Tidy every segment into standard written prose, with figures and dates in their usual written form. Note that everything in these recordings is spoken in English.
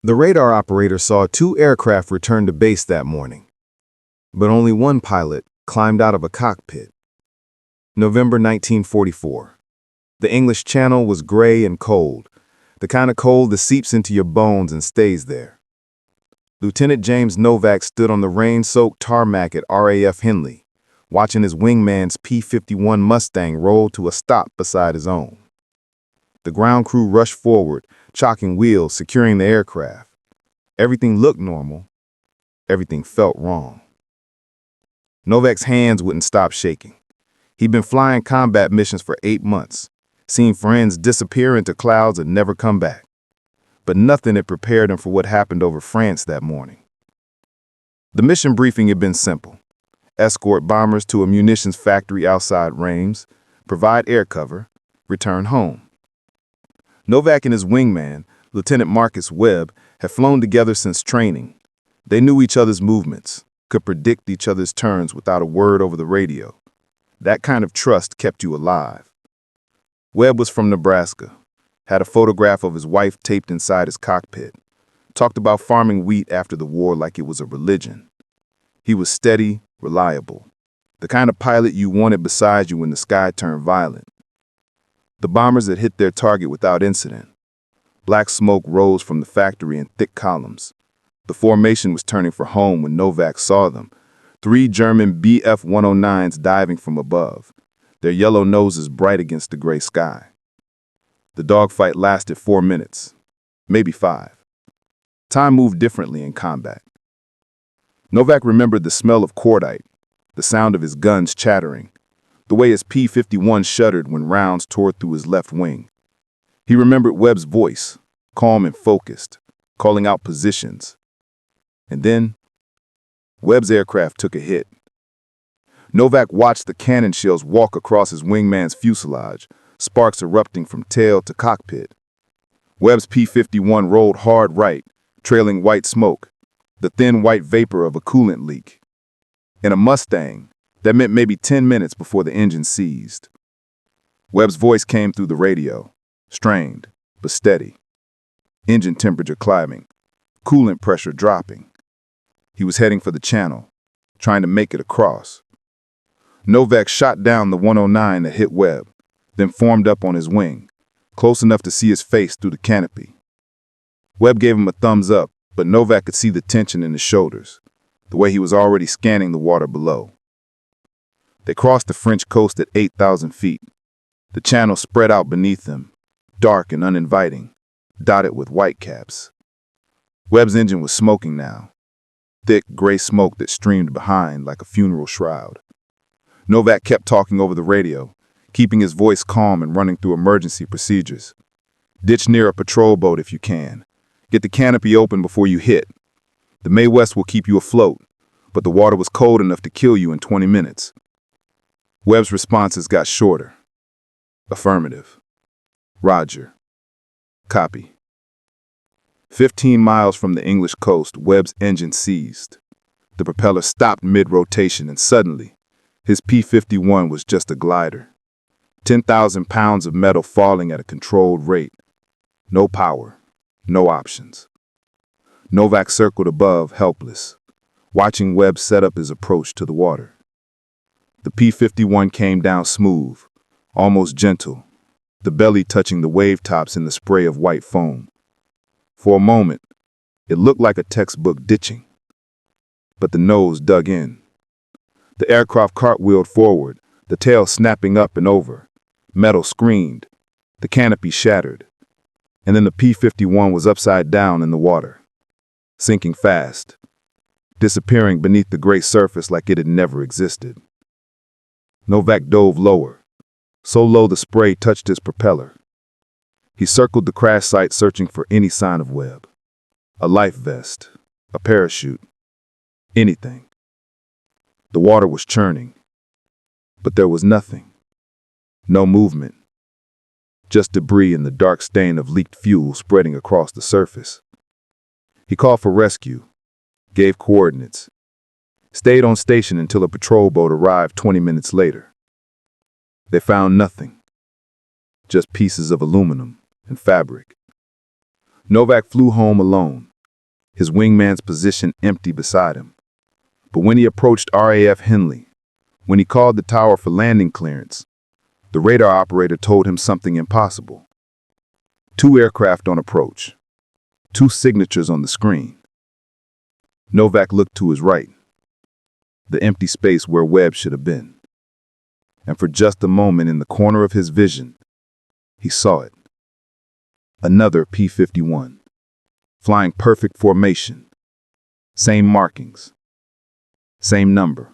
The radar operator saw two aircraft return to base that morning, but only one pilot climbed out of a cockpit. November 1944. The English Channel was gray and cold, the kind of cold that seeps into your bones and stays there. Lieutenant James Novak stood on the rain-soaked tarmac at RAF Henley, watching his wingman's P-51 Mustang roll to a stop beside his own. The ground crew rushed forward, chocking wheels, securing the aircraft. Everything looked normal. Everything felt wrong. Novak's hands wouldn't stop shaking. He'd been flying combat missions for 8 months, seen friends disappear into clouds and never come back. But nothing had prepared him for what happened over France that morning. The mission briefing had been simple. Escort bombers to a munitions factory outside Reims, provide air cover, return home. Novak and his wingman, Lieutenant Marcus Webb, had flown together since training. They knew each other's movements, could predict each other's turns without a word over the radio. That kind of trust kept you alive. Webb was from Nebraska, had a photograph of his wife taped inside his cockpit, talked about farming wheat after the war like it was a religion. He was steady, reliable, the kind of pilot you wanted beside you when the sky turned violent. The bombers had hit their target without incident. Black smoke rose from the factory in thick columns. The formation was turning for home when Novak saw them. 3 German Bf-109s diving from above, their yellow noses bright against the gray sky. The dogfight lasted 4 minutes, maybe 5. Time moved differently in combat. Novak remembered the smell of cordite, the sound of his guns chattering, the way his P-51 shuddered when rounds tore through his left wing. He remembered Webb's voice, calm and focused, calling out positions. And then, Webb's aircraft took a hit. Novak watched the cannon shells walk across his wingman's fuselage, sparks erupting from tail to cockpit. Webb's P-51 rolled hard right, trailing white smoke, the thin white vapor of a coolant leak. In a Mustang, that meant maybe 10 minutes before the engine seized. Webb's voice came through the radio, strained, but steady. Engine temperature climbing, coolant pressure dropping. He was heading for the channel, trying to make it across. Novak shot down the 109 that hit Webb, then formed up on his wing, close enough to see his face through the canopy. Webb gave him a thumbs up, but Novak could see the tension in his shoulders, the way he was already scanning the water below. They crossed the French coast at 8,000 feet. The channel spread out beneath them, dark and uninviting, dotted with whitecaps. Webb's engine was smoking now, thick gray smoke that streamed behind like a funeral shroud. Novak kept talking over the radio, keeping his voice calm and running through emergency procedures. Ditch near a patrol boat if you can. Get the canopy open before you hit. The Mae West will keep you afloat, but the water was cold enough to kill you in 20 minutes. Webb's responses got shorter. Affirmative. Roger. Copy. 15 miles from the English coast, Webb's engine seized. The propeller stopped mid-rotation, and suddenly, his P-51 was just a glider. 10,000 pounds of metal falling at a controlled rate. No power, no options. Novak circled above, helpless, watching Webb set up his approach to the water. The P-51 came down smooth, almost gentle, the belly touching the wave tops in the spray of white foam. For a moment, it looked like a textbook ditching. But the nose dug in. The aircraft cartwheeled forward, the tail snapping up and over. Metal screamed. The canopy shattered. And then the P-51 was upside down in the water, sinking fast, disappearing beneath the gray surface like it had never existed. Novak dove lower, so low the spray touched his propeller. He circled the crash site searching for any sign of Webb. A life vest, a parachute, anything. The water was churning, but there was nothing. No movement. Just debris and the dark stain of leaked fuel spreading across the surface. He called for rescue, gave coordinates, stayed on station until a patrol boat arrived 20 minutes later. They found nothing, just pieces of aluminum and fabric. Novak flew home alone, his wingman's position empty beside him. But when he approached RAF Henley, when he called the tower for landing clearance, the radar operator told him something impossible. 2 aircraft on approach. 2 signatures on the screen. Novak looked to his right, the empty space where Webb should have been. And for just a moment in the corner of his vision, he saw it. Another P-51, flying perfect formation, same markings, same number.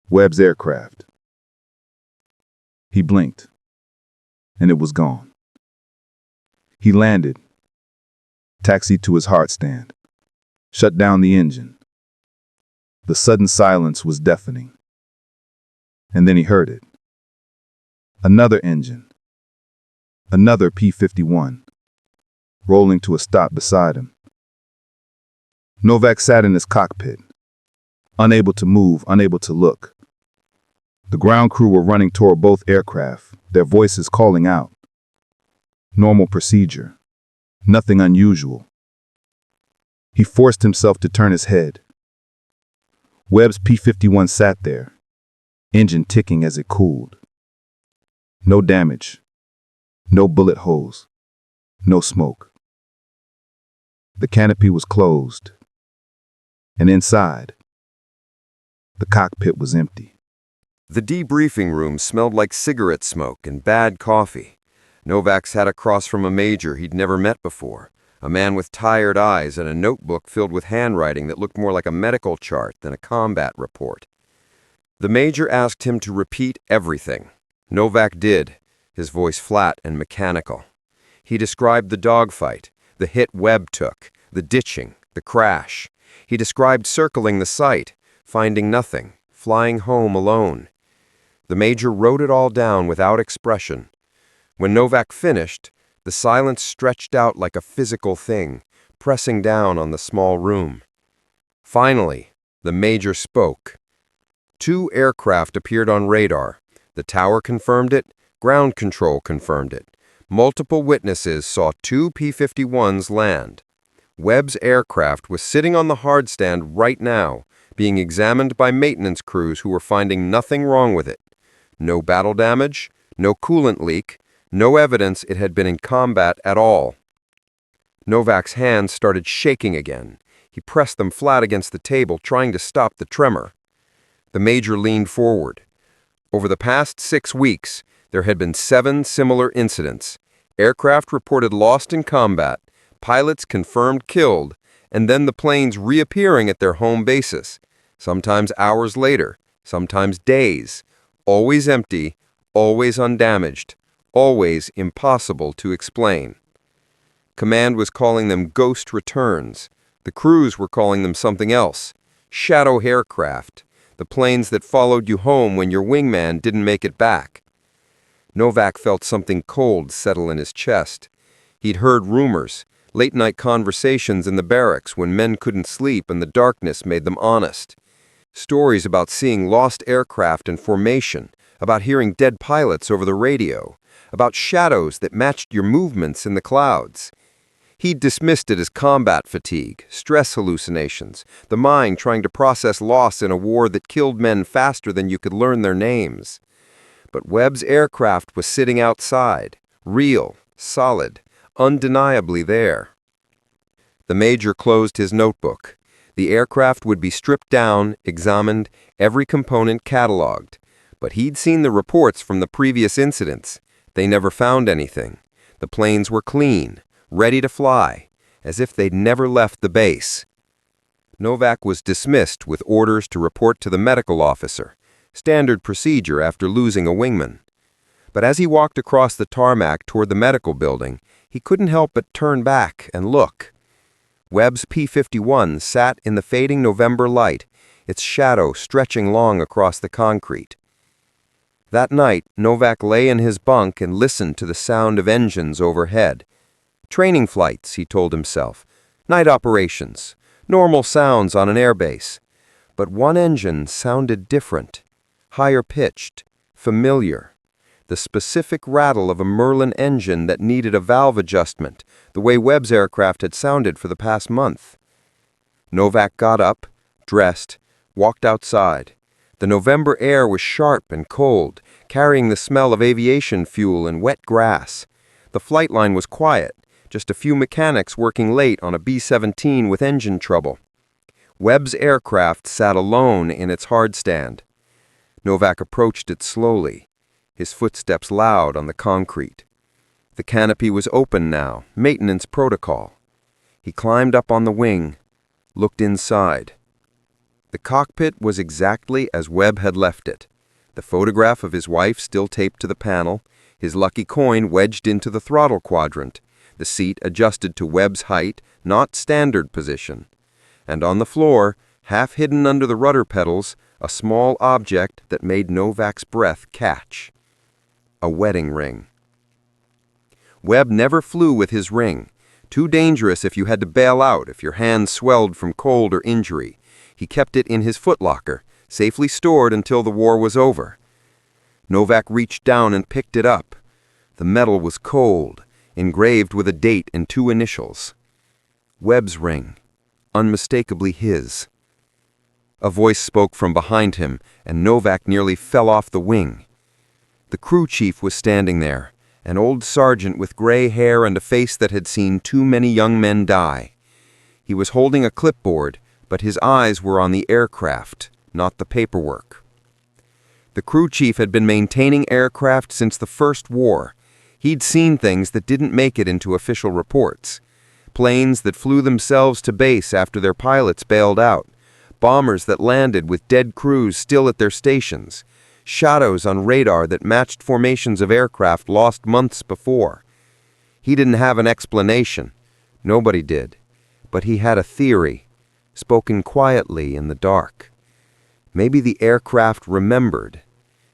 Webb's aircraft. He blinked, and it was gone. He landed, taxied to his heart stand, shut down the engine. The sudden silence was deafening. And then he heard it. Another engine. Another P-51, rolling to a stop beside him. Novak sat in his cockpit, unable to move, unable to look. The ground crew were running toward both aircraft, their voices calling out. Normal procedure. Nothing unusual. He forced himself to turn his head. Webb's P-51 sat there, engine ticking as it cooled. No damage. No bullet holes. No smoke. The canopy was closed. And inside, the cockpit was empty. The debriefing room smelled like cigarette smoke and bad coffee. Novak sat across from a major he'd never met before, a man with tired eyes and a notebook filled with handwriting that looked more like a medical chart than a combat report. The major asked him to repeat everything. Novak did, his voice flat and mechanical. He described the dogfight, the hit Webb took, the ditching, the crash. He described circling the site, finding nothing, flying home alone. The major wrote it all down without expression. When Novak finished, the silence stretched out like a physical thing, pressing down on the small room. Finally, the major spoke. 2 aircraft appeared on radar. The tower confirmed it, ground control confirmed it. Multiple witnesses saw 2 P-51s land. Webb's aircraft was sitting on the hardstand right now, being examined by maintenance crews who were finding nothing wrong with it. No battle damage, no coolant leak, no evidence it had been in combat at all. Novak's hands started shaking again. He pressed them flat against the table, trying to stop the tremor. The major leaned forward. Over the past 6 weeks, there had been 7 similar incidents. Aircraft reported lost in combat, pilots confirmed killed, and then the planes reappearing at their home bases, sometimes hours later, sometimes days, always empty, always undamaged, always impossible to explain. Command was calling them ghost returns. The crews were calling them something else, shadow aircraft, the planes that followed you home when your wingman didn't make it back. Novak felt something cold settle in his chest. He'd heard rumors, late-night conversations in the barracks when men couldn't sleep and the darkness made them honest. Stories about seeing lost aircraft in formation, about hearing dead pilots over the radio, about shadows that matched your movements in the clouds. He'd dismissed it as combat fatigue, stress hallucinations, the mind trying to process loss in a war that killed men faster than you could learn their names. But Webb's aircraft was sitting outside, real, solid, undeniably there. The major closed his notebook. The aircraft would be stripped down, examined, every component cataloged. But he'd seen the reports from the previous incidents. They never found anything. The planes were clean, ready to fly, as if they'd never left the base. Novak was dismissed with orders to report to the medical officer, standard procedure after losing a wingman. But as he walked across the tarmac toward the medical building, he couldn't help but turn back and look. Webb's P-51 sat in the fading November light, its shadow stretching long across the concrete. That night, Novak lay in his bunk and listened to the sound of engines overhead. Training flights, he told himself. Night operations. Normal sounds on an airbase. But one engine sounded different. Higher pitched. Familiar. the specific rattle of a Merlin engine that needed a valve adjustment, the way Webb's aircraft had sounded for the past month. Novak got up, dressed, walked outside. The November air was sharp and cold, carrying the smell of aviation fuel and wet grass. The flight line was quiet, just a few mechanics working late on a B-17 with engine trouble. Webb's aircraft sat alone in its hardstand. Novak approached it slowly, his footsteps loud on the concrete. The canopy was open now, maintenance protocol. He climbed up on the wing, looked inside. The cockpit was exactly as Webb had left it. The photograph of his wife still taped to the panel, his lucky coin wedged into the throttle quadrant, the seat adjusted to Webb's height, not standard position. And on the floor, half hidden under the rudder pedals, a small object that made Novak's breath catch. A wedding ring. Webb never flew with his ring. Too dangerous if you had to bail out, if your hands swelled from cold or injury. He kept it in his footlocker, safely stored until the war was over. Novak reached down and picked it up. The metal was cold, engraved with a date and two initials. Webb's ring, unmistakably his. A voice spoke from behind him, and Novak nearly fell off the wing. The crew chief was standing there, an old sergeant with gray hair and a face that had seen too many young men die. He was holding a clipboard, but his eyes were on the aircraft, not the paperwork. The crew chief had been maintaining aircraft since the First War. He'd seen things that didn't make it into official reports. Planes that flew themselves to base after their pilots bailed out. Bombers that landed with dead crews still at their stations. Shadows on radar that matched formations of aircraft lost months before. He didn't have an explanation. Nobody did. But he had a theory, spoken quietly in the dark. Maybe the aircraft remembered.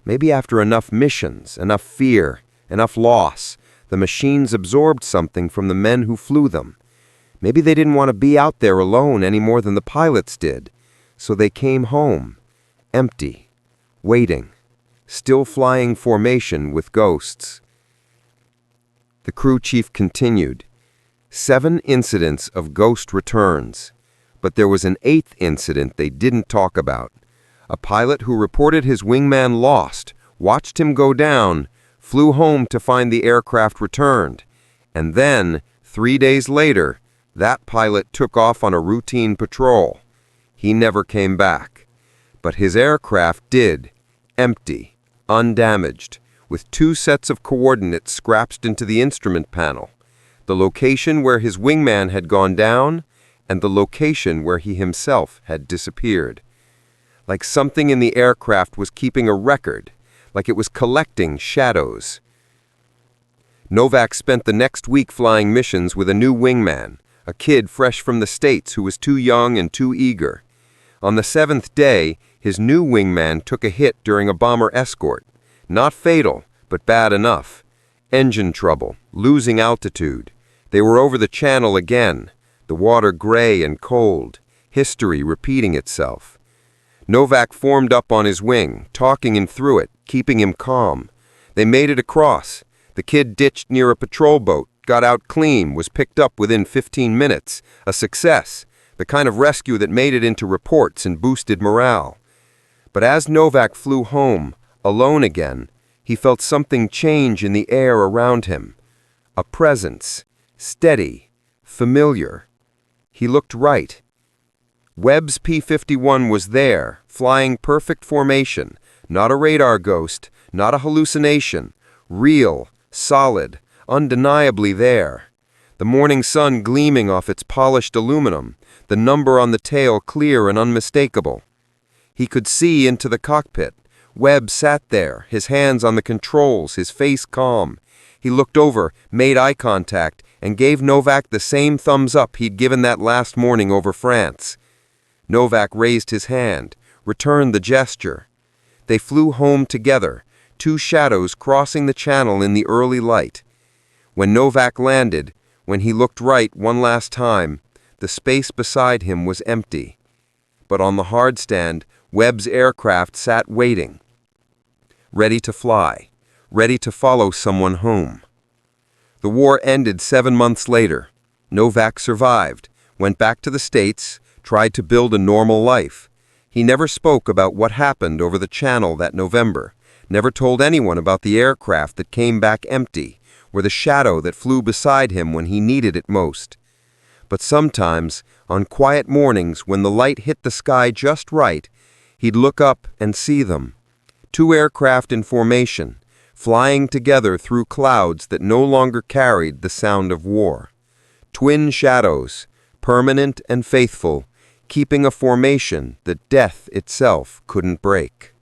Maybe after enough missions, enough fear, enough loss, the machines absorbed something from the men who flew them. Maybe they didn't want to be out there alone any more than the pilots did. So they came home, empty, waiting, still flying formation with ghosts. The crew chief continued. 7 incidents of ghost returns. But there was an 8th incident they didn't talk about. A pilot who reported his wingman lost, watched him go down, flew home to find the aircraft returned. And then, 3 days later, that pilot took off on a routine patrol. He never came back. But his aircraft did, empty, undamaged, with 2 sets of coordinates scratched into the instrument panel. The location where his wingman had gone down, and the location where he himself had disappeared. Like something in the aircraft was keeping a record, like it was collecting shadows. Novak spent the next week flying missions with a new wingman, a kid fresh from the States who was too young and too eager. On the 7th day, his new wingman took a hit during a bomber escort. Not fatal, but bad enough. Engine trouble, losing altitude. They were over the channel again. The water gray and cold, history repeating itself. Novak formed up on his wing, talking him through it, keeping him calm. They made it across. The kid ditched near a patrol boat, got out clean, was picked up within 15 minutes. A success, the kind of rescue that made it into reports and boosted morale. But as Novak flew home, alone again, he felt something change in the air around him. A presence, steady, familiar. He looked right. Webb's P-51 was there, flying perfect formation, not a radar ghost, not a hallucination, real, solid, undeniably there. The morning sun gleaming off its polished aluminum, the number on the tail clear and unmistakable. He could see into the cockpit. Webb sat there, his hands on the controls, his face calm. He looked over, made eye contact, and gave Novak the same thumbs up he'd given that last morning over France. Novak raised his hand, returned the gesture. They flew home together, 2 shadows crossing the channel in the early light. When Novak landed, when he looked right one last time, the space beside him was empty. But on the hardstand, Webb's aircraft sat waiting. Ready to fly, ready to follow someone home. The war ended 7 months later. Novak survived, went back to the States, tried to build a normal life. He never spoke about what happened over the channel that November, never told anyone about the aircraft that came back empty, or the shadow that flew beside him when he needed it most. But sometimes, on quiet mornings when the light hit the sky just right, he'd look up and see them. 2 aircraft in formation, flying together through clouds that no longer carried the sound of war. Twin shadows, permanent and faithful, keeping a formation that death itself couldn't break.